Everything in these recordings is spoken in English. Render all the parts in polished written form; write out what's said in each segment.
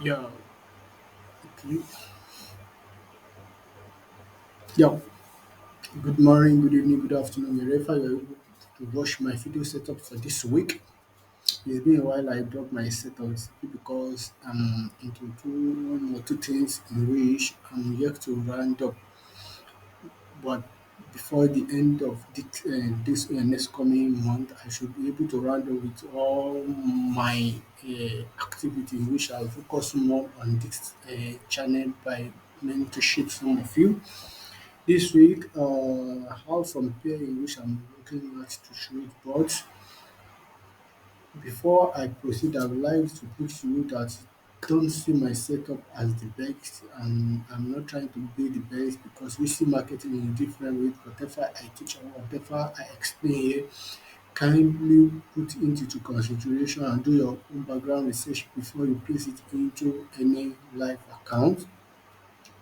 Yeah, okay. Yeah, good morning, good evening, good afternoon, wherever you're able to watch my video setup for this week. It's been a while I dropped my setup simply because I'm into one or two things in which I'm yet to round up. But before the end of this next coming month, I should be able to round up with all my activity, which I'll focus more on this channel by mentorship some of you. This week, I have some pair in which I'm looking at to trade, but before I proceed, I would like to put to you that don't see my setup as the best, and I'm not trying to be the best because we see marketing in a different way. Whatever I teach or whatever I explain here, kindly put into consideration and do your own background research before you place it into any live account.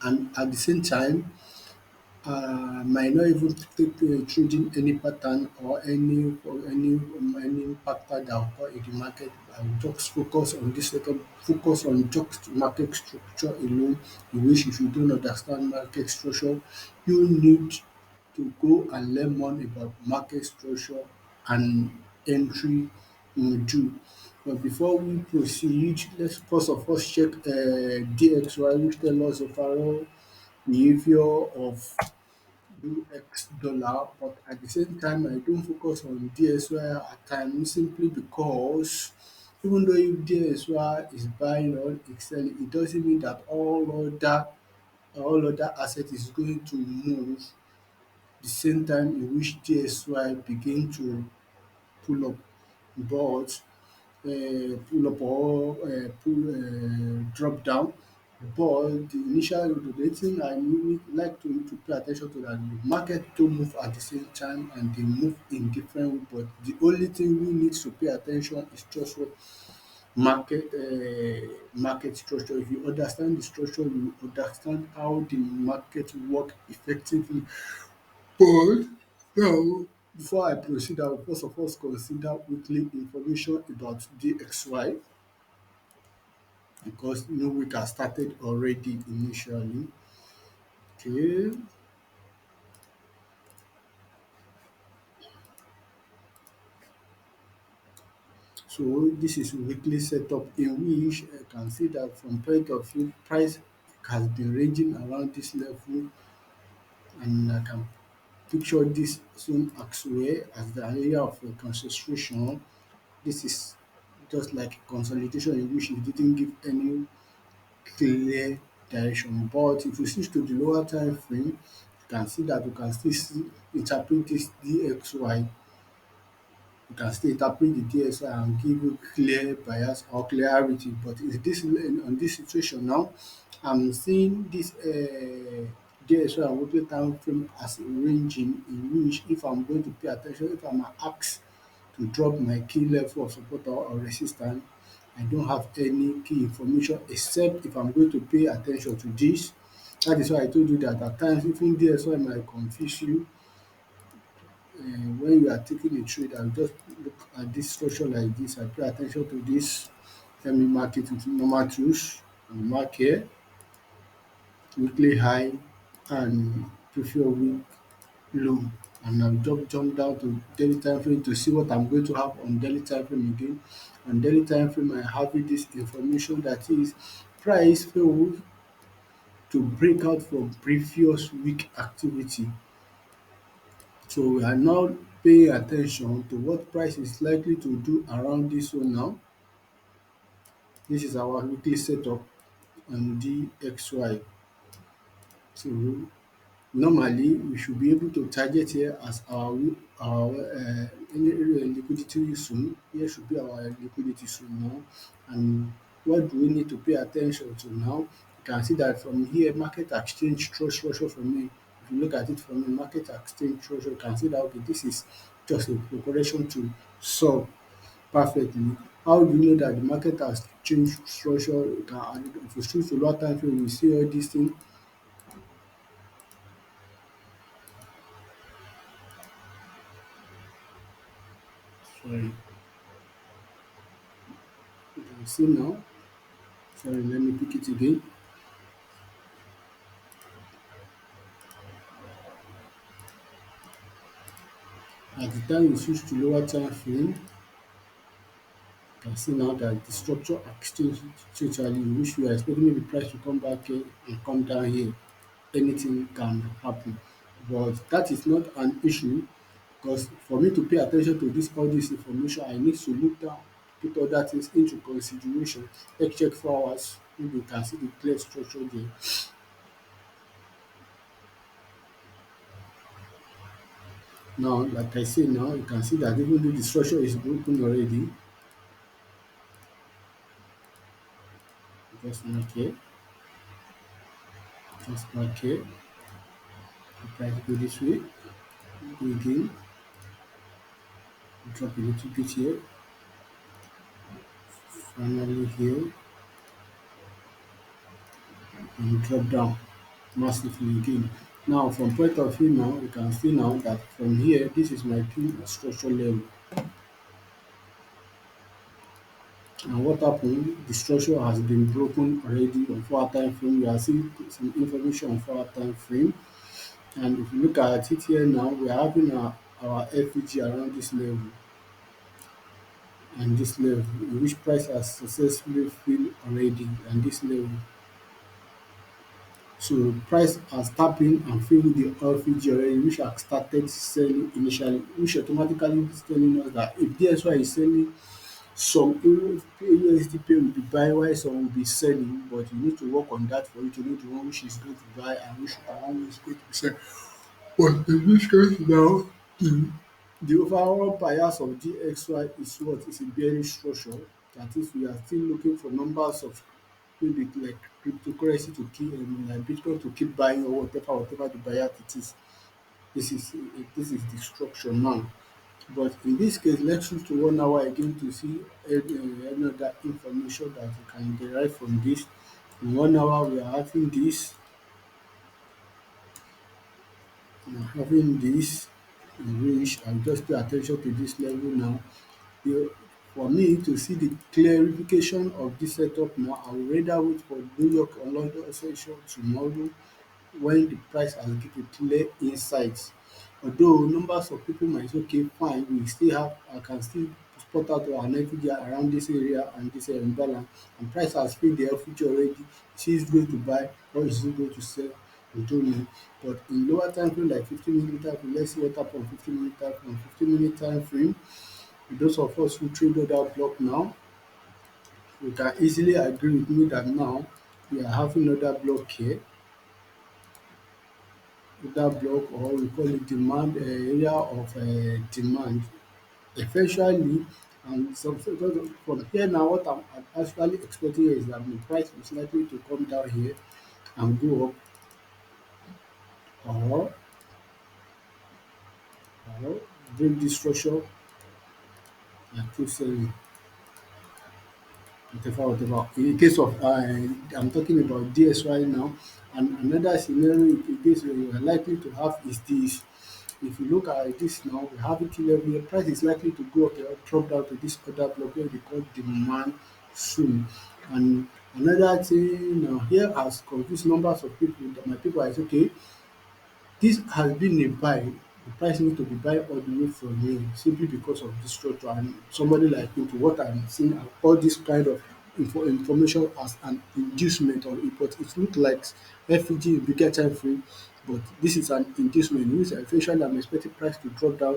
And at the same time, might not even take trading any pattern or any pattern that will occur in the market. I will just focus on this setup, focus on just market structure alone, in which if you don't understand market structure, you need to go and learn more about market structure and entry do. But before we proceed, let's first of all check DXY, which tell us overall behavior of UX dollar, but at the same time, I don't focus on DSY at times simply because even though if DSY is buying or selling, it doesn't mean that all other asset is going to move the same time in which DSY begin to pull up. But pull up or pull drop down. But the thing I really like to pay attention to that the market don't move at the same time and they move in different way. But the only thing we need to pay attention is just what market structure. If you understand the structure, you understand how the market work effectively. But now, before I proceed, I will first of all consider weekly information about DXY because new week has started already initially. Okay, so this is weekly setup in which I can see that from point of view price has been ranging around this level, and I can picture this soon as well as the area of concentration. This is just like a consolidation in which it didn't give any clear direction. But if you switch to the lower time frame, you can see that you can still interpret this DXY. You can still interpret the DXY and give you clear bias or clarity. But in this on this situation now, I'm seeing this DXY and weekly time frame as a ranging in which if I'm going to pay attention, if I'm asked to drop my key level of support or resistance, I don't have any key information except if I'm going to pay attention to this. That is why I told you that at times even DSY might confuse you when you are taking a trade. I just look at this structure like this. I pay attention to this. Let me mark it with normal tools and mark here weekly high and previous week low, and I'll jump down to daily time frame to see what I'm going to have on daily time frame again. On daily time frame, I have this information that is price failed to break out from previous week activity. So we are now paying attention to what price is likely to do around this one now. This is our weekly setup on DXY. So normally we should be able to target here as our any area liquidity zone. Here should be our liquidity zone now. And what do we need to pay attention to now? You can see that from here market exchange structure from me. If you look at it from a market exchange structure, you can see that okay, this is just a correction to solve perfectly. How do you know that the market has changed structure? You can, if you switch to lower time frame, you see all these things. Sorry, you can see now. Sorry, let me pick it again. At the time you switch to lower time frame, you can see now that the structure has changed totally, which we are expecting the price to come back here and come down here. Anything can happen. But that is not an issue, because for me to pay attention to this all this information, I need to look down, put other things into consideration. Let's check 4 hours. Maybe you can see the clear structure there. Now, like I say now, you can see that even though the structure is broken already, just mark here, just mark here, the price go this way, go again, drop a little bit here, finally here, and drop down massively again. Now, from point of view now, you can see now that from here, this is my key structure level. And what happened? The structure has been broken already on 4 hour time frame. You are seeing some information on 4 hour time frame. And if you look at it here now, we are having our FEG around this level and this level, in which price has successfully filled already and this level. So price has tapped in and filled the LPG already, which has started selling initially, which automatically is telling us that if DSY is selling, some USD pair will be buying while some will be selling, but you need to work on that for you to know the one which is going to buy and which one is going to sell. But in this case now, the overall bias of DXY is what is a bearish structure. That is, we are still looking for numbers of maybe like cryptocurrency to keep like Bitcoin to keep buying or whatever the buyer it is. This is the structure now. But in this case, let's switch to 1 hour again to see any other information that you can derive from this. In 1 hour, we are having this, in which I'll just pay attention to this level now. The- For me to see the clarification of this setup now, I will rather wait for New York or London session tomorrow when the price has given clear insights. Although numbers of people might say okay fine, we still have I can still spot out an FPG around this area and this imbalance, and price has filled the FPG already. Is it going to buy or is it going to sell? We don't know. But in lower time frame like 15 minute time frame, let's see what happen on 15 minute time frame. 15 minute time frame, those of us who trade other block now, we can easily agree with me that now we are having other block here, other block, or we call it demand area of demand. Eventually, and so because from here now, what I'm actually expecting here is that the price is likely to come down here and go up, or or break this structure and keep selling. Whatever. In case of I'm talking about DSY now, and another scenario in case where you are likely to have is this. If you look at this now, we have it level, the price is likely to go up or drop down to this other block where they call demand soon. And another thing now here has confused numbers of people that my people are okay, this has been a buy. The price need to be buy all the way from here simply because of this structure, and somebody like me, to what I'm seeing, I call this kind of information as an inducement on it, but it look like FEG in bigger time frame, but this is an inducement which eventually I'm expecting price to drop down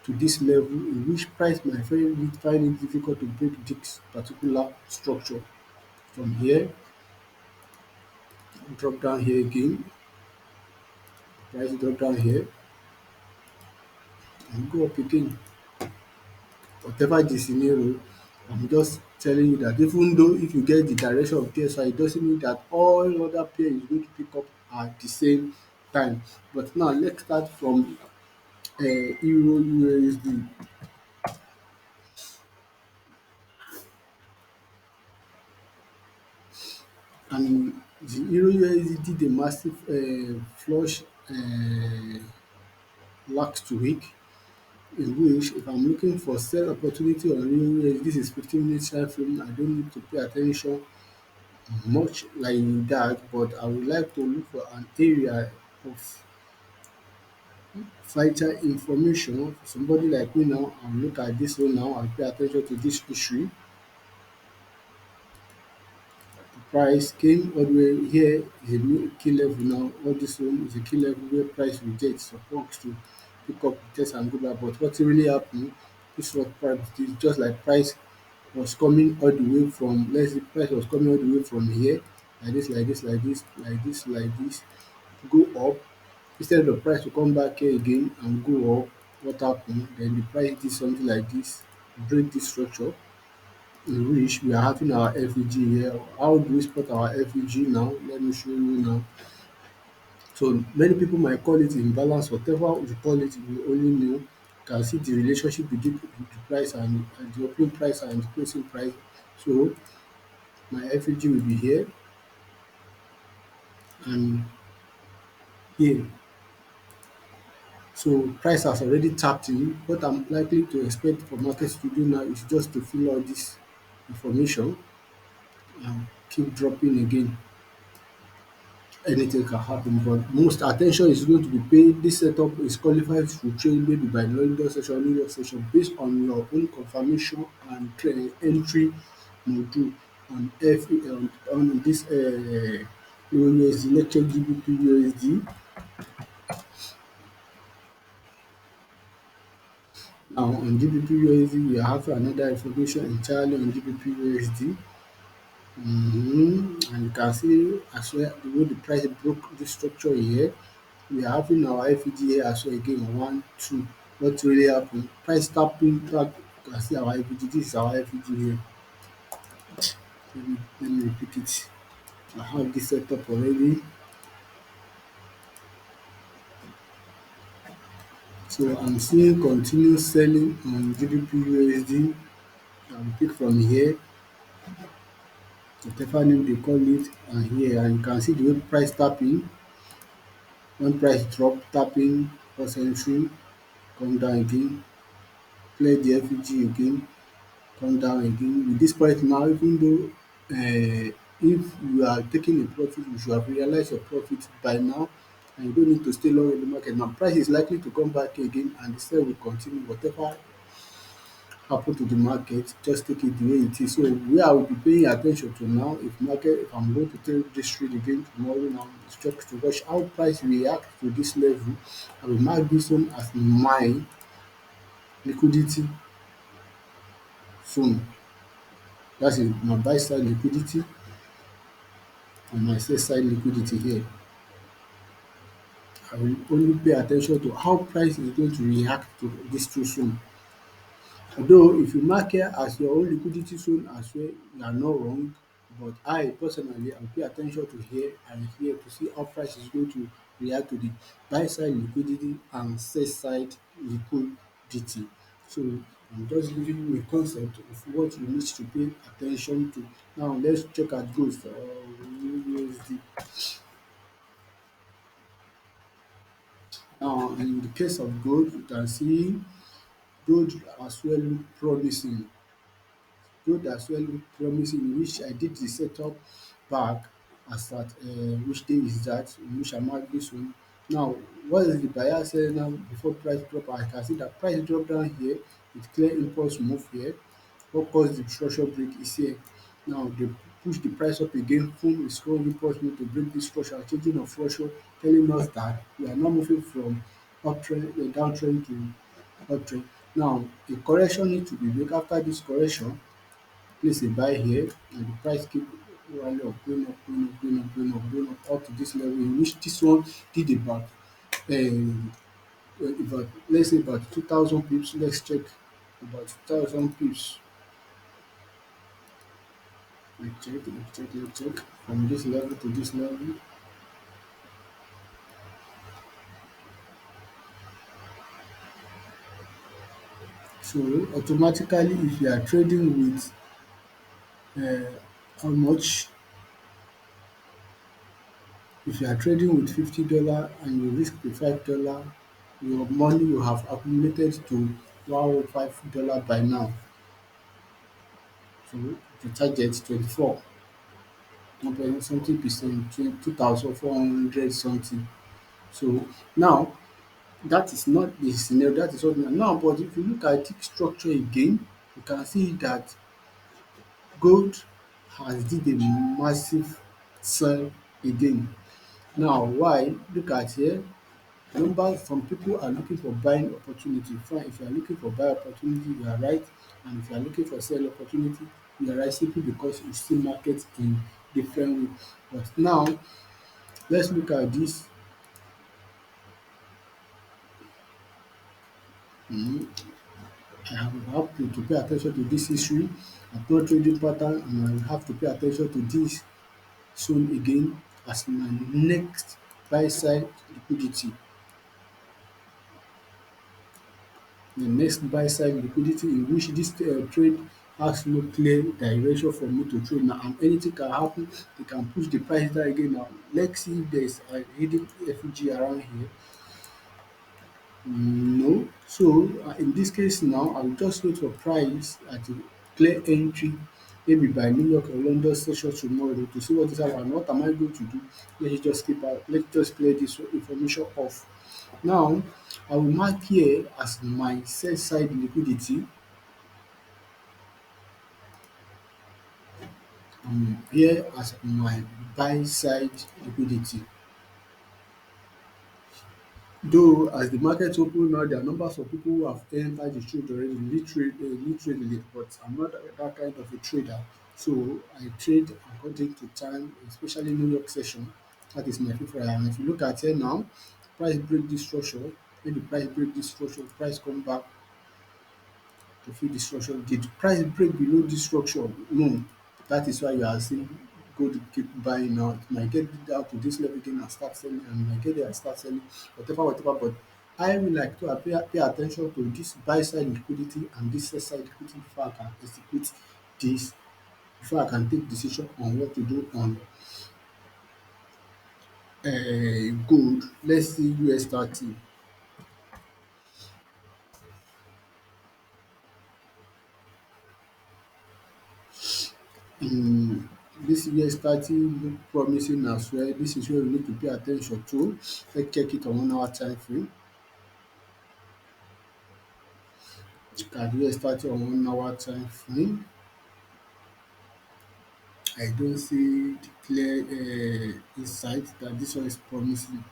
to this level, in which price might find it difficult to break this particular structure. From here, drop down here again, price drop down here and go up again. Whatever the scenario, I'm just telling you that even though if you get the direction of PSY, it doesn't mean that all other pairs is going to pick up at the same time. But now let's start from Euro USD. And the Euro USD did a massive flush last week, in which if I'm looking for sell opportunity on Euro USD, this is 15 minutes time frame, I don't need to pay attention much like that, but I would like to look for an area of vital information. Somebody like me now, I'll look at this one now and pay attention to this issue. The price came all the way here is a new key level now. All this one is a key level where price rejects supposed to pick up the test and go back. But what really happened, this was price is just like price was coming all the way from, let's say price was coming all the way from here, like this, like this, like this, like this, like this, go up. Instead of the price to come back here again and go up, what happened? Then the price did something like this, break this structure, in which we are having our FEG here. How do we spot our FEG now? Let me show you now. So many people might call it imbalance, whatever you call it, we only know. You can see the relationship between the price and the opening price and the closing price. So my FEG will be here and here. So price has already tapped in. What I'm likely to expect for markets to do now is just to fill all this information and keep dropping again. Anything can happen, but most attention is going to be paid. This setup is qualified to trade maybe by London session, New York session, based on your own confirmation and entry module on on this USD. Let's check gbpusd. Now on gbpusd, we have another information entirely on gbpusd. And you can see as well the way the price broke this structure here. We are having our FEG here as well again, 1, 2. What really happened? Price tapping back. You can see our FEG. This is our FEG here. Let me repeat it. I have this set up already. So I'm seeing continuous selling on gbpusd. I'll pick from here, whatever name they call it, and here, and you can see the way price tapping. When price drop, tapping, first entry, come down again, clear the FEG again, come down again. With this point now, even though if you are taking a profit, you should have realized your profit by now, and you don't need to stay long in the market. Now, price is likely to come back again, and the sale will continue. Whatever happen to the market, just take it the way it is. So where I will be paying attention to now, if I'm going to take this trade again tomorrow now, is just to watch how price react to this level. I will mark this one as my liquidity zone. That is my buy side liquidity and my sell side liquidity here. I will only pay attention to how price is going to react to this two zone. Although if you mark here as your own liquidity zone as well, you are not wrong. But I personally I will pay attention to here and here to see how price is going to react to the buy side liquidity and sell side liquidity. So I'm just giving you a concept of what you need to pay attention to. Now let's check at gold for USD. Now in the case of gold, you can see gold as well look promising. Gold as well look promising, which I did the setup back as at which day is that, in which I marked this one. Now, what is the buyer saying now before price drop? I can see that price drop down here with clear impulse move here. What caused the structure break is here. Now they push the price up again. Boom, is strong impulse move to break this structure, changing of structure, telling us that we are now moving from uptrend, downtrend to uptrend. Now, a correction needs to be made. After this correction, place a buy here and the price keep going up, going up, going up, going up, going up, going up to this level, in which this one did about, let's say about 2,000 pips. Let's check about 2,000 pips. Let's check from this level to this level. So automatically, if you are trading with how much, if you are trading with $50 and you risk the $5, your money will have accumulated to $105 by now. So the target 24. something percent, 2,400 something. So now that is not the scenario, that is what now. But if you look at the structure again, you can see that gold has did a massive sell again. Now why? Look at here, number some people are looking for buying opportunity. Fine, if you are looking for buy opportunity, you are right, and if you are looking for sell opportunity, you are right, simply because you see market in different way. But now let's look at this. um I have to pay at ten tion to this history, approach trading pattern, and I will have to pay at ten tion to this zone again as my next buy side liquidity. The next buy side liquidity in which this trade has no clear direction for me to trade now, and anything can happen. They can push the price down again now. Let's see if there is a hidden FUG around here. No. So in this case now, I will just wait for price at a clear entry, maybe by New York or London session tomorrow, to see what is happening and what am I going to do. Let's just clear this information off. Now I will mark here as my sell side liquidity, here as my buy side liquidity. Though as the market open now, there are numbers of people who have entered the trade already, literally, but I'm not that kind of a trader. So I trade according to time, especially New York session. That is my favorite. And if you look at here now, price break this structure. When the price break this structure, price come back to fit the structure. Did price break below this structure? No. That is why you are seeing gold keep buying now. It might get down to this level again and start selling, and it might get there and start selling, whatever. But I will like to pay attention to this buy side liquidity and this sell side liquidity before I can execute this, before I can take decision on what to do on gold. Let's see US30. um This US30 look promising as well. This is where we need to pay attention to. Let's check it on 1 hour time frame. Look at US30 on 1 hour time frame. I don't see the clear insight that this one is promising.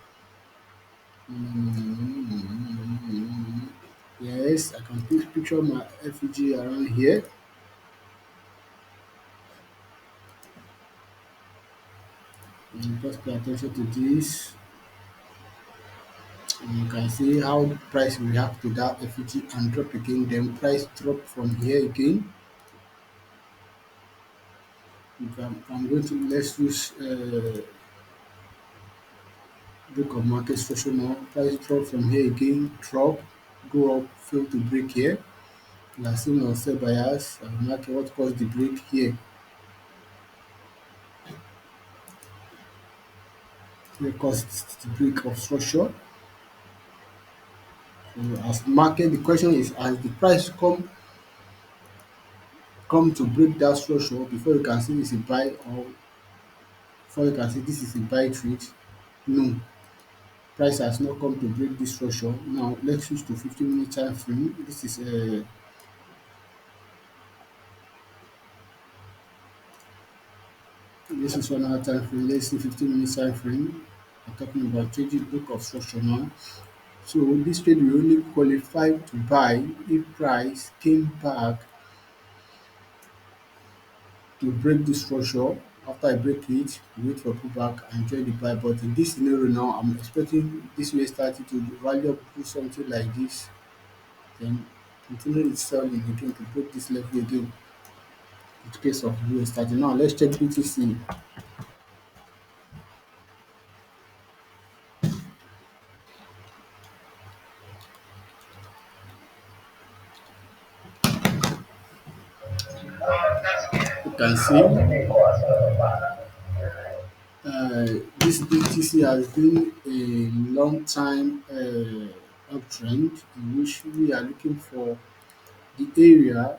Yes, I can picture my FEG around here. Just pay attention to this. You can see how the price react to that FEG and drop again. Then price drop from here again. If I'm going to, let's use book of market structure now. Price drop from here again, drop, go up, fail to break here. We are seeing on sell bias. I will mark what caused the break here. Here caused the break of structure. So as market, the question is, as the price come to break that structure before you can say it's a buy, or before you can say this is a buy trade? No, price has not come to break this structure. Now let's switch to 15-minute time frame. This is 1 hour time frame. Let's see 15-minute time frame. I'm talking about trading book of structure now. So this trade will only qualify to buy if price came back to break this structure. After I break it, wait for pullback and join the buy. But in this scenario now, I'm expecting this US30 to value up to something like this, then continue its selling again to break this level again. In the case of US30. Now let's check BTC. You can see this BTC has been a long time uptrend in which we are looking for the area.